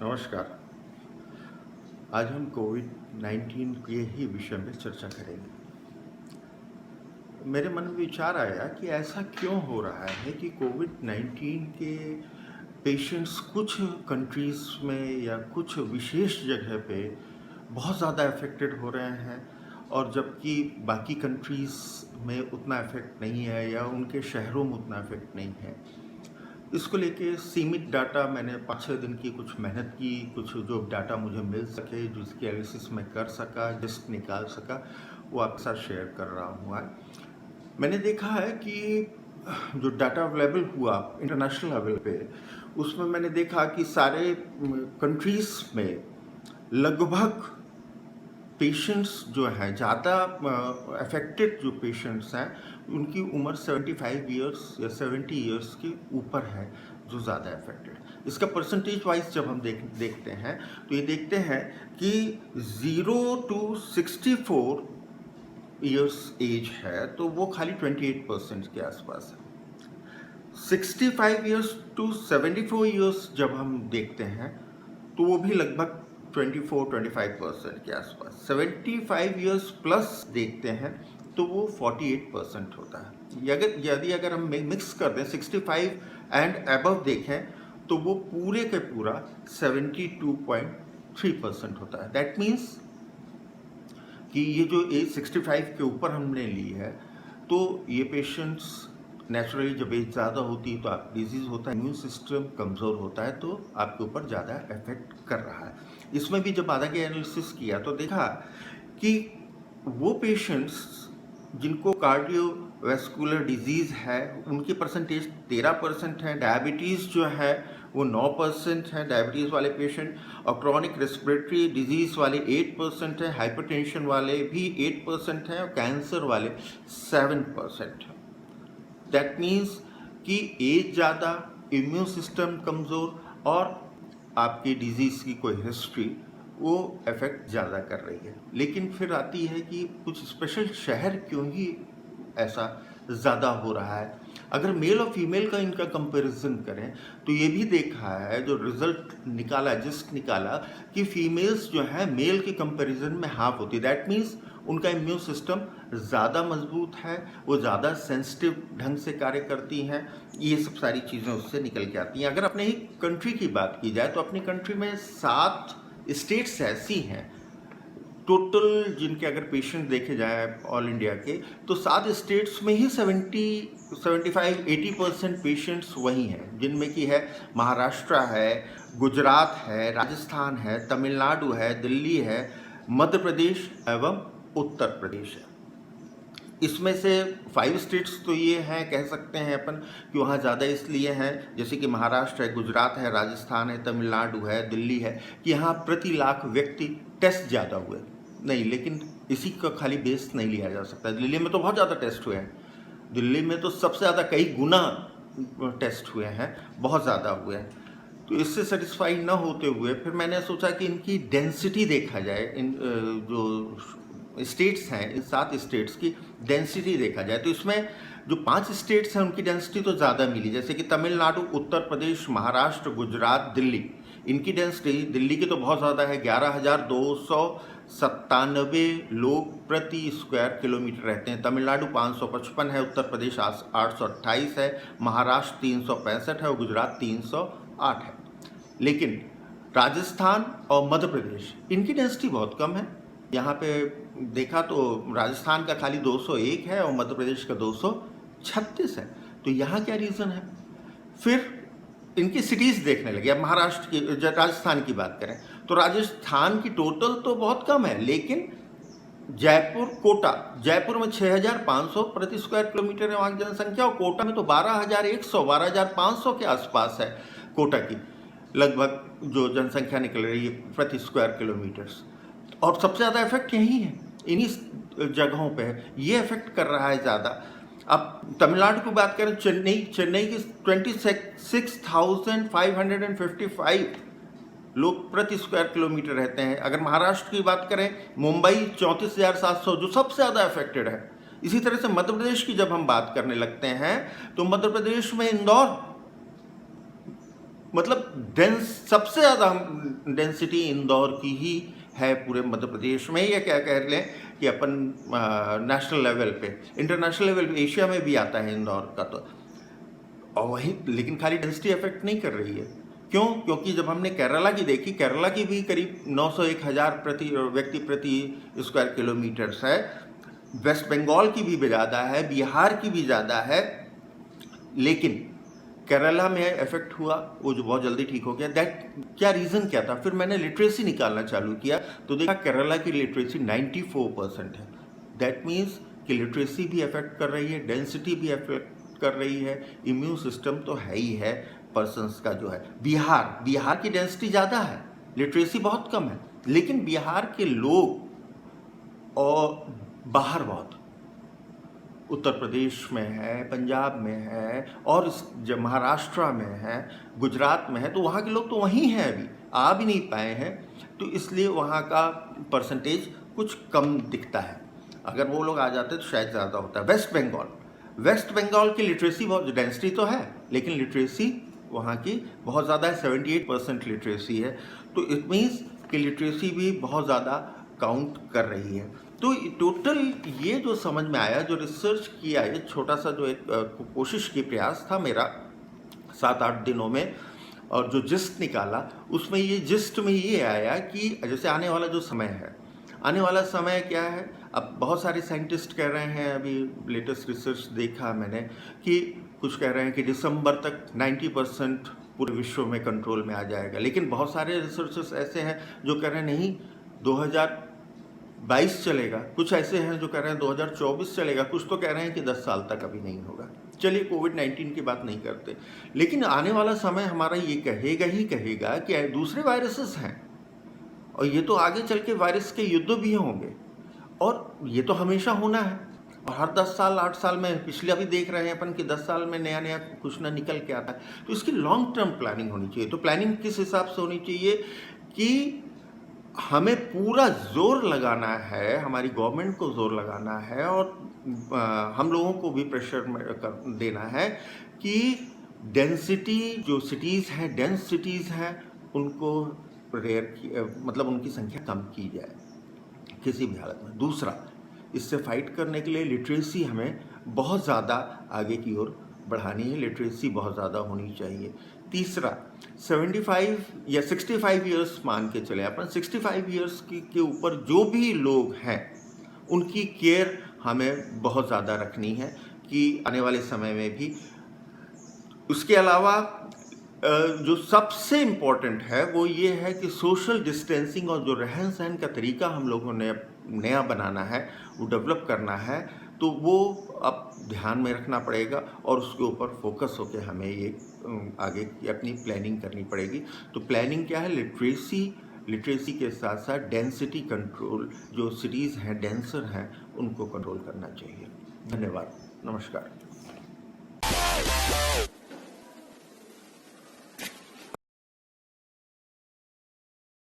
नमस्कार। आज हम कोविड-19 के ही विषय में चर्चा करेंगे। मेरे मन में विचार आया कि ऐसा क्यों हो रहा है कि कोविड-19 के पेशेंट्स कुछ कंट्रीज़ में या कुछ विशेष जगह पे बहुत ज़्यादा अफ़ेक्टेड हो रहे हैं और जबकि बाकी कंट्रीज़ में उतना इफ़ेक्ट नहीं है या उनके शहरों में उतना इफ़ेक्ट नहीं है। इसको लेके सीमित डाटा मैंने 5-6 दिन की कुछ मेहनत की, कुछ जो डाटा मुझे मिल सके, जिसकी एनालिसिस मैं कर सका, लिस्ट निकाल सका, वो आपके साथ शेयर कर रहा हूँ आज। मैंने देखा है कि जो डाटा अवेलेबल हुआ इंटरनेशनल लेवल पे, उसमें मैंने देखा कि सारे कंट्रीज़ में लगभग पेशेंट्स जो हैं ज़्यादा अफेक्टेड जो पेशेंट्स हैं उनकी उम्र 75 इयर्स या 70 इयर्स के ऊपर है जो ज़्यादा अफेक्टेड। इसका परसेंटेज वाइज जब हम देखते हैं तो ये देखते हैं कि 0 to 64 इयर्स एज है तो वो खाली 28% के आसपास है। 65 इयर्स टू 74 इयर्स जब हम देखते हैं तो वो भी लगभग 24-25% के आसपास। 75 इयर्स प्लस देखते हैं तो वो 48% होता है। यदि अगर हम मिक्स कर दें 65 एंड अबव देखें तो वो पूरे के पूरा 72.3% होता है। दैट मीन्स कि ये जो एज 65 के ऊपर हमने ली है तो ये पेशेंट्स नेचुरली जब एज ज़्यादा होती है तो आप डिजीज़ होता है, इम्यून सिस्टम कमज़ोर होता है तो आपके ऊपर ज़्यादा इफेक्ट कर रहा है। इसमें भी जब आगे एनालिसिस किया तो देखा कि वो पेशेंट्स जिनको कार्डियोवैस्कुलर डिजीज़ है उनकी परसेंटेज 13% है। डायबिटीज़ जो है वो 9% है डायबिटीज़ वाले पेशेंट, और क्रॉनिक रेस्पिरेटरी डिजीज़ वाले 8% है, हाइपरटेंशन वाले भी 8% हैं और कैंसर वाले 7% है। दैट मीन्स कि एज ज़्यादा, इम्यून सिस्टम कमज़ोर और आपकी डिजीज़ की कोई हिस्ट्री वो इफेक्ट ज़्यादा कर रही है। लेकिन फिर आती है कि कुछ स्पेशल शहर क्यों ही ऐसा ज़्यादा हो रहा है। अगर मेल और फीमेल का इनका कंपैरिजन करें तो ये भी देखा है, जो रिजल्ट निकाला जिस्ट निकाला कि फीमेल्स जो है मेल के कंपैरिजन में हाफ होती है। दैट मीन्स उनका इम्यून सिस्टम ज़्यादा मजबूत है, वो ज़्यादा सेंसिटिव ढंग से कार्य करती हैं। ये सब सारी चीज़ें उससे निकल के आती हैं। अगर अपने ही कंट्री की बात की जाए तो अपनी कंट्री में 7 स्टेट्स ऐसी हैं टोटल जिनके अगर पेशेंट देखे जाए ऑल इंडिया के तो 7 स्टेट्स में ही 75-80% पेशेंट्स वही हैं, जिनमें कि है महाराष्ट्र है, गुजरात है, राजस्थान है, तमिलनाडु है, दिल्ली है, मध्य प्रदेश एवं उत्तर प्रदेश है। इसमें से 5 स्टेट्स तो ये हैं, कह सकते हैं अपन कि वहाँ ज़्यादा इसलिए हैं, जैसे कि महाराष्ट्र है, गुजरात है, राजस्थान है, तमिलनाडु है, दिल्ली है, कि यहाँ प्रति लाख व्यक्ति टेस्ट ज़्यादा हुए नहीं। लेकिन इसी का खाली बेस नहीं लिया जा सकता। दिल्ली में तो बहुत ज़्यादा टेस्ट हुए हैं, दिल्ली में तो सबसे ज़्यादा कई गुना टेस्ट हुए हैं, बहुत ज़्यादा हुए हैं। तो इससे सेटिस्फाई न होते हुए फिर मैंने सोचा कि इनकी डेंसिटी देखा जाए, इन जो स्टेट्स हैं, इन 7 स्टेट्स की डेंसिटी देखा जाए तो इसमें जो 5 स्टेट्स हैं उनकी डेंसिटी तो ज़्यादा मिली, जैसे कि तमिलनाडु, उत्तर प्रदेश, महाराष्ट्र, गुजरात, दिल्ली। इनकी डेंसिटी दिल्ली की तो बहुत ज़्यादा है, 11,297 लोग प्रति स्क्वायर किलोमीटर रहते हैं। तमिलनाडु 555 है, उत्तर प्रदेश 828 है, महाराष्ट्र 365 है और गुजरात 308 है। लेकिन राजस्थान और मध्य प्रदेश इनकी डेंसिटी बहुत कम है। यहाँ पे देखा तो राजस्थान का खाली 201 है और मध्य प्रदेश का 236 है। तो यहाँ क्या रीज़न है? फिर इनकी सिटीज़ देखने लगे। अब महाराष्ट्र की, राजस्थान की बात करें तो राजस्थान की टोटल तो बहुत कम है, लेकिन जयपुर, कोटा, जयपुर में 6,500 प्रति स्क्वायर किलोमीटर है वहाँ की जनसंख्या, और कोटा में तो 12,100 12,500 के आसपास है कोटा की लगभग जो जनसंख्या निकल रही है प्रति स्क्वायर किलोमीटर्स। और सबसे ज़्यादा इफेक्ट यही है, इन्हीं जगहों पे है, ये इफेक्ट कर रहा है ज़्यादा। अब तमिलनाडु की बात करें, चेन्नई की 26,555 लोग प्रति स्क्वायर किलोमीटर रहते हैं। अगर महाराष्ट्र की बात करें, मुंबई 34,700 जो सबसे ज़्यादा अफेक्टेड है। इसी तरह से मध्य प्रदेश की जब हम बात करने लगते हैं तो मध्य प्रदेश में इंदौर मतलब डेंस सबसे ज़्यादा डेंसिटी इंदौर की ही है पूरे मध्य प्रदेश में, या क्या कह लें कि अपन नेशनल लेवल पे, इंटरनेशनल लेवल पे, एशिया में भी आता है इंदौर का। तो और वही, लेकिन खाली डेंसिटी अफेक्ट नहीं कर रही है। क्यों? क्योंकि जब हमने केरला की देखी, केरला की भी करीब 900-1000 प्रति व्यक्ति प्रति स्क्वायर किलोमीटर्स है, वेस्ट बंगाल की भी ज़्यादा है, बिहार की भी ज़्यादा है, लेकिन केरला में इफेक्ट हुआ, वो जो बहुत जल्दी ठीक हो गया। दैट क्या रीज़न क्या था? फिर मैंने लिटरेसी निकालना चालू किया तो देखा केरला की लिटरेसी 94% है। दैट मीन्स कि लिटरेसी भी अफेक्ट कर रही है, डेंसिटी भी अफेक्ट कर रही है, इम्यून सिस्टम तो है ही है पर्सनस का जो है। बिहार की डेंसिटी ज़्यादा है, लिटरेसी बहुत कम है, लेकिन बिहार के लोग और बाहर बहुत, उत्तर प्रदेश में है, पंजाब में है, और जब महाराष्ट्र में है, गुजरात में है, तो वहाँ के लोग तो वहीं हैं, अभी आ भी नहीं पाए हैं, तो इसलिए वहाँ का परसेंटेज कुछ कम दिखता है। अगर वो लोग आ जाते तो शायद ज़्यादा होता है। वेस्ट बंगाल की लिटरेसी बहुत, डेंसिटी तो है लेकिन लिटरेसी वहाँ की बहुत ज़्यादा है, 78% लिटरेसी है। तो इट मीन्स कि लिटरेसी भी बहुत ज़्यादा काउंट कर रही है। तो टोटल ये जो समझ में आया, जो रिसर्च किया, ये छोटा सा जो एक कोशिश की प्रयास था मेरा 7-8 दिनों में, और जो जिस्ट निकाला उसमें ये आया कि जैसे आने वाला जो समय है, आने वाला समय क्या है? अब बहुत सारे साइंटिस्ट कह रहे हैं, अभी लेटेस्ट रिसर्च देखा मैंने कि कुछ कह रहे हैं कि दिसंबर तक 90% पूरे विश्व में कंट्रोल में आ जाएगा, लेकिन बहुत सारे रिसर्चर्स ऐसे हैं जो कह रहे हैं नहीं 2022 चलेगा, कुछ ऐसे हैं जो कह रहे हैं 2024 चलेगा, कुछ तो कह रहे हैं कि 10 साल तक अभी नहीं होगा। चलिए कोविड-19 की बात नहीं करते, लेकिन आने वाला समय हमारा ये कहेगा ही कहेगा कि दूसरे वायरसेस हैं, और ये तो आगे चल के वायरस के युद्ध भी होंगे, और ये तो हमेशा होना है। और हर 10 साल 8 साल में, पिछले अभी देख रहे हैं अपन कि 10 साल में नया कुछ ना निकल के आता है। तो इसकी लॉन्ग टर्म प्लानिंग होनी चाहिए। तो प्लानिंग किस हिसाब से होनी चाहिए कि हमें पूरा जोर लगाना है, हमारी गवर्नमेंट को जोर लगाना है, और हम लोगों को भी प्रेशर देना है कि डेंसिटी, जो सिटीज़ हैं, डेंस सिटीज़ हैं, उनको मतलब उनकी संख्या कम की जाए किसी भी हालत में। दूसरा, इससे फाइट करने के लिए लिटरेसी हमें बहुत ज़्यादा आगे की ओर बढ़ानी है, लिटरेसी बहुत ज़्यादा होनी चाहिए। तीसरा, 75 या 65 ईयर्स मान के चले अपन, 65 ईयर्स के ऊपर जो भी लोग हैं उनकी केयर हमें बहुत ज़्यादा रखनी है कि आने वाले समय में भी। उसके अलावा जो सबसे इम्पोर्टेंट है वो ये है कि सोशल डिस्टेंसिंग और जो रहन सहन का तरीका हम लोगों ने नया बनाना है, वो डेवलप करना है, तो वो अब ध्यान में रखना पड़ेगा, और उसके ऊपर फोकस होकर हमें ये आगे की अपनी प्लानिंग करनी पड़ेगी। तो प्लानिंग क्या है? लिटरेसी के साथ साथ डेंसिटी कंट्रोल, जो सिटीज़ हैं डेंसर हैं उनको कंट्रोल करना चाहिए। धन्यवाद, नमस्कार।